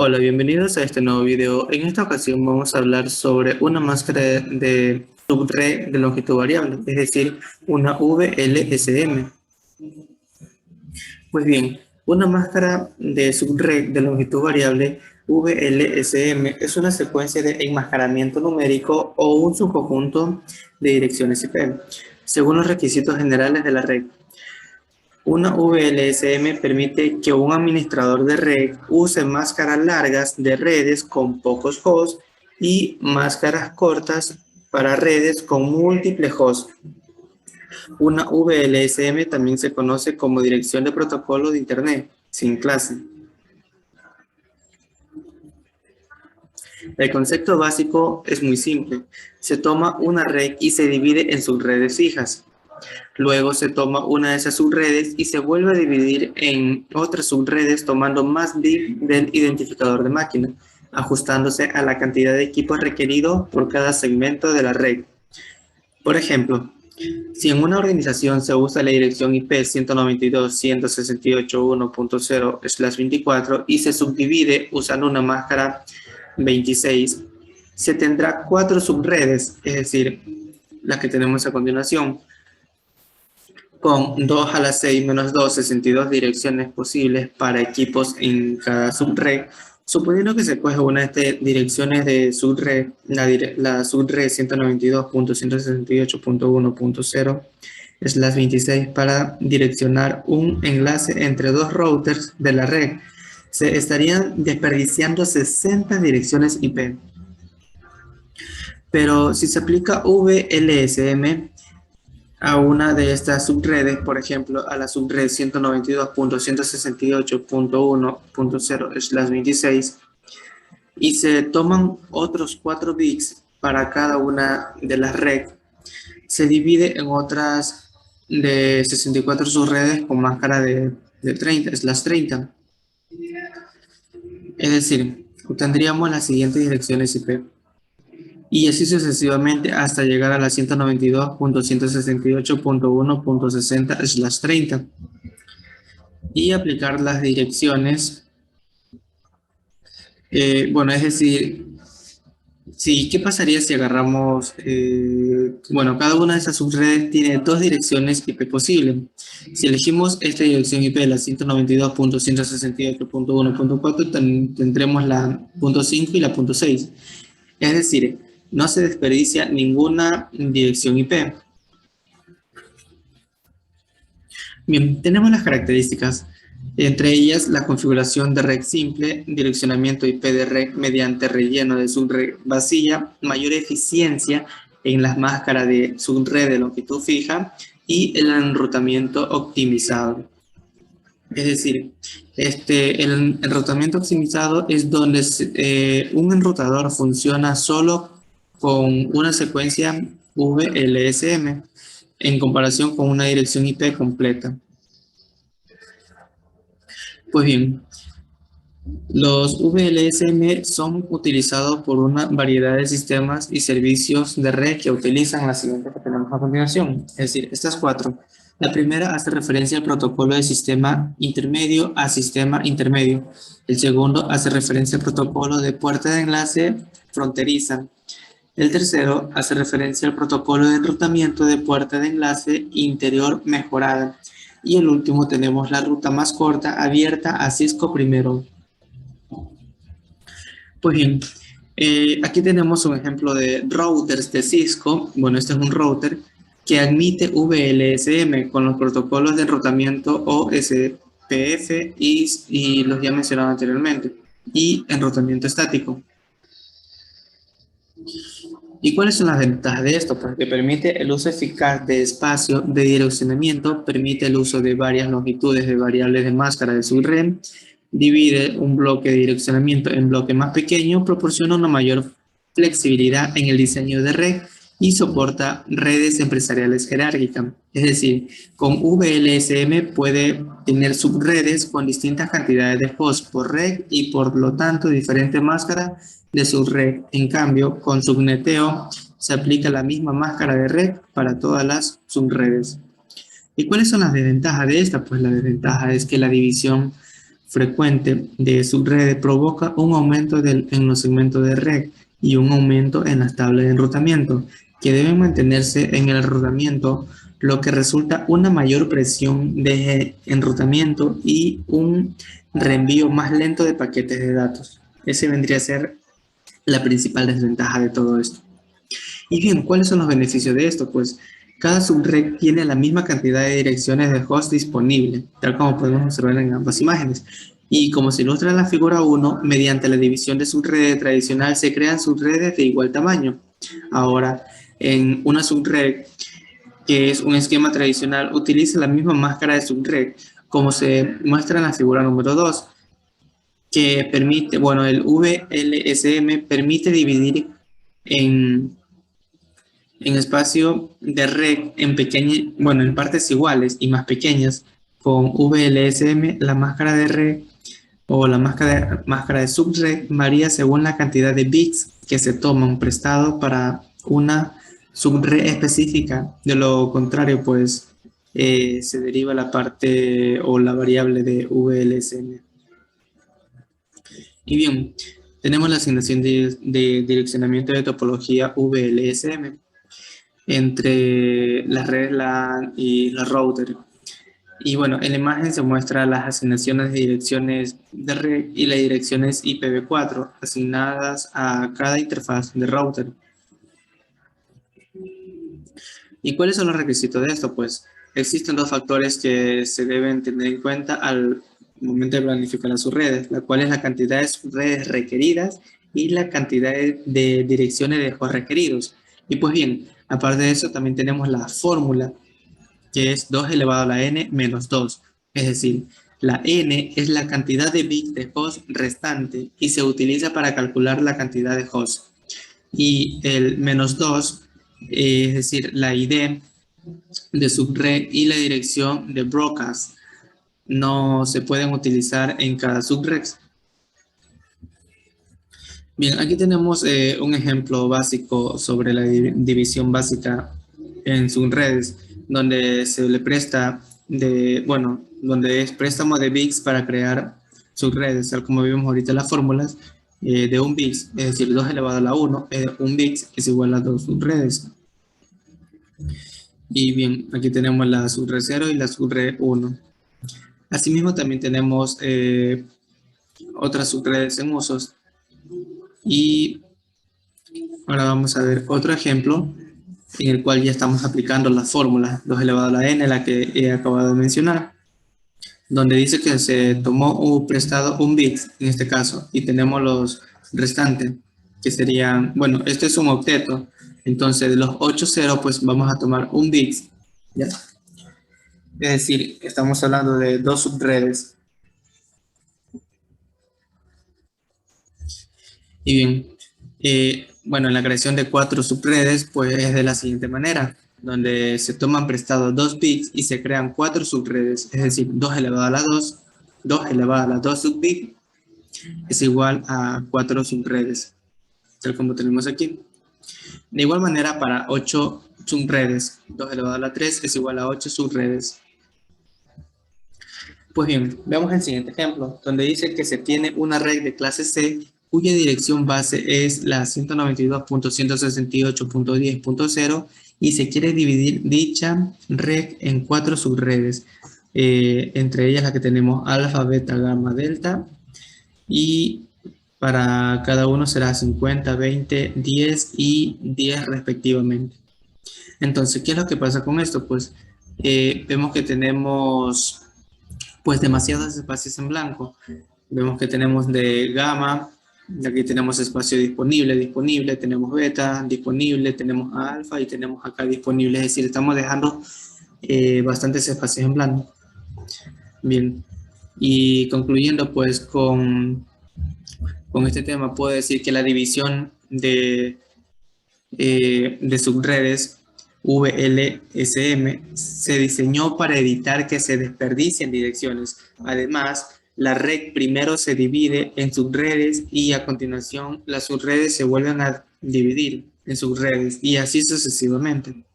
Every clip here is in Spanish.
Hola, bienvenidos a este nuevo video. En esta ocasión vamos a hablar sobre una máscara de subred de longitud variable, es decir, una VLSM. Pues bien, una máscara de subred de longitud variable VLSM es una secuencia de enmascaramiento numérico o un subconjunto de direcciones IP, según los requisitos generales de la red. Una VLSM permite que un administrador de red use máscaras largas de redes con pocos hosts y máscaras cortas para redes con múltiples hosts. Una VLSM también se conoce como dirección de protocolo de Internet, sin clase. El concepto básico es muy simple. Se toma una red y se divide en subredes fijas. Luego se toma una de esas subredes y se vuelve a dividir en otras subredes tomando más bits del identificador de máquina, ajustándose a la cantidad de equipos requeridos por cada segmento de la red. Por ejemplo, si en una organización se usa la dirección IP 192.168.1.0/24 y se subdivide usando una máscara 26, se tendrá 4 subredes, es decir, las que tenemos a continuación, con 2 a la 6 menos 2, 62 direcciones posibles para equipos en cada subred. Suponiendo que se coge una de estas direcciones de subred, la subred 192.168.1.0/26 para direccionar un enlace entre dos routers de la red, se estarían desperdiciando 60 direcciones IP. Pero si se aplica VLSM a una de estas subredes, por ejemplo, a la subred 192.168.1.0/26, y se toman otros 4 bits para cada una de las redes, se divide en otras de 64 subredes con máscara de 30/30. Es decir, obtendríamos las siguientes direcciones IP. Y así sucesivamente hasta llegar a la 192.168.1.60/30 y aplicar las direcciones. Bueno, es decir, ¿qué pasaría si agarramos, bueno, cada una de esas subredes tiene 2 direcciones IP posibles. Si elegimos esta dirección IP, la 192.168.1.4, tendremos la .5 y la .6. Es decir, no se desperdicia ninguna dirección IP. Bien, tenemos las características, entre ellas la configuración de red simple, direccionamiento IP de red mediante relleno de subred vacía, mayor eficiencia en las máscaras de subred de longitud fija y el enrutamiento optimizado. Es decir, el enrutamiento optimizado es donde un enrutador funciona solo con una secuencia VLSM en comparación con una dirección IP completa. Pues bien, los VLSM son utilizados por una variedad de sistemas y servicios de red que utilizan las siguientes que tenemos a continuación, es decir, estas 4. La primera hace referencia al protocolo de sistema intermedio a sistema intermedio. El segundo hace referencia al protocolo de puerta de enlace fronteriza. El tercero hace referencia al protocolo de enrutamiento de puerta de enlace interior mejorada. Y el último tenemos la ruta más corta abierta a Cisco primero. Pues bien, aquí tenemos un ejemplo de routers de Cisco. Bueno, este es un router que admite VLSM con los protocolos de enrutamiento OSPF y los ya mencionados anteriormente, y enrutamiento estático. ¿Y cuáles son las ventajas de esto? Pues que permite el uso eficaz de espacio de direccionamiento, permite el uso de varias longitudes de variables de máscara de subred, divide un bloque de direccionamiento en bloques más pequeños, proporciona una mayor flexibilidad en el diseño de red y soporta redes empresariales jerárquicas. Es decir, con VLSM puede tener subredes con distintas cantidades de hosts por red y por lo tanto diferentes máscaras de subred. En cambio, con subneteo se aplica la misma máscara de red para todas las subredes. ¿Y cuáles son las desventajas de esta? Pues la desventaja es que la división frecuente de subredes provoca un aumento en los segmentos de red y un aumento en las tablas de enrutamiento, que deben mantenerse en el enrutamiento, lo que resulta una mayor presión de enrutamiento y un reenvío más lento de paquetes de datos. Ese vendría a ser la principal desventaja de todo esto. Y bien, ¿cuáles son los beneficios de esto? Pues cada subred tiene la misma cantidad de direcciones de host disponible, tal como podemos observar en ambas imágenes. Y como se ilustra en la figura 1, mediante la división de subredes tradicional se crean subredes de igual tamaño. Ahora, en una subred, que es un esquema tradicional, utiliza la misma máscara de subred, como se muestra en la figura número 2, que permite, bueno, el VLSM permite dividir en espacio de red en partes iguales y más pequeñas. Con VLSM, la máscara de red o la máscara de subred varía según la cantidad de bits que se toman prestado para una subred específica. De lo contrario, pues se deriva la parte o la variable de VLSM. Y bien, tenemos la asignación de direccionamiento de topología VLSM entre las redes LAN y los routers. Y bueno, en la imagen se muestra las asignaciones de direcciones de red y las direcciones IPv4 asignadas a cada interfaz de router. ¿Y cuáles son los requisitos de esto? Pues existen dos factores que se deben tener en cuenta al momento de planificar las subredes, la cual es la cantidad de subredes requeridas y la cantidad de direcciones de host requeridos. Y pues bien, aparte de eso también tenemos la fórmula, que es 2 elevado a la n menos 2. Es decir, la n es la cantidad de bits de host restante y se utiliza para calcular la cantidad de host. Y el menos 2, es decir, la ID de subred y la dirección de broadcast, no se pueden utilizar en cada subred. Bien, aquí tenemos un ejemplo básico sobre la división básica en subredes, donde se le presta donde es préstamo de bits para crear subredes, tal como vimos ahorita en las fórmulas, de un bits, es decir, 2 elevado a la 1, un bits es igual a 2 subredes. Y bien, aquí tenemos la subred 0 y la subred 1. Asimismo, también tenemos otras subredes en usos. Y ahora vamos a ver otro ejemplo en el cual ya estamos aplicando la fórmula 2 elevado a la n, la que he acabado de mencionar, donde dice que se tomó prestado un bit en este caso y tenemos los restantes, que serían, bueno, este es un octeto, entonces de los 8 ceros pues vamos a tomar un bit, ¿ya? Es decir, estamos hablando de dos subredes. Y bien, bueno, en la creación de 4 subredes, pues es de la siguiente manera, donde se toman prestados 2 bits y se crean 4 subredes, es decir, 2 elevado a la 2, 2 elevado a la 2 subbit es igual a 4 subredes, tal como tenemos aquí. De igual manera, para 8 subredes, 2 elevado a la 3 es igual a 8 subredes. Pues bien, veamos el siguiente ejemplo, donde dice que se tiene una red de clase C cuya dirección base es la 192.168.10.0 y se quiere dividir dicha red en 4 subredes, entre ellas la que tenemos alfa, beta, gamma, delta, y para cada uno será 50, 20, 10 y 10 respectivamente. Entonces, ¿qué es lo que pasa con esto? Pues vemos que tenemos pues demasiados espacios en blanco. Vemos que tenemos de gamma, aquí tenemos espacio disponible, tenemos beta, disponible, tenemos alfa y tenemos acá disponible. Es decir, estamos dejando bastantes espacios en blanco. Bien, y concluyendo pues con este tema, puedo decir que la división de subredes VLSM se diseñó para evitar que se desperdicien direcciones. Además, la red primero se divide en subredes y a continuación las subredes se vuelven a dividir en subredes y así sucesivamente.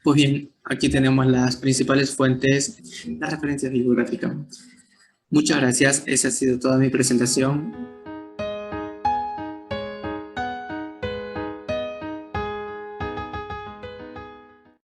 Pues bien, aquí tenemos las principales fuentes, la referencia bibliográfica. Muchas gracias, esa ha sido toda mi presentación.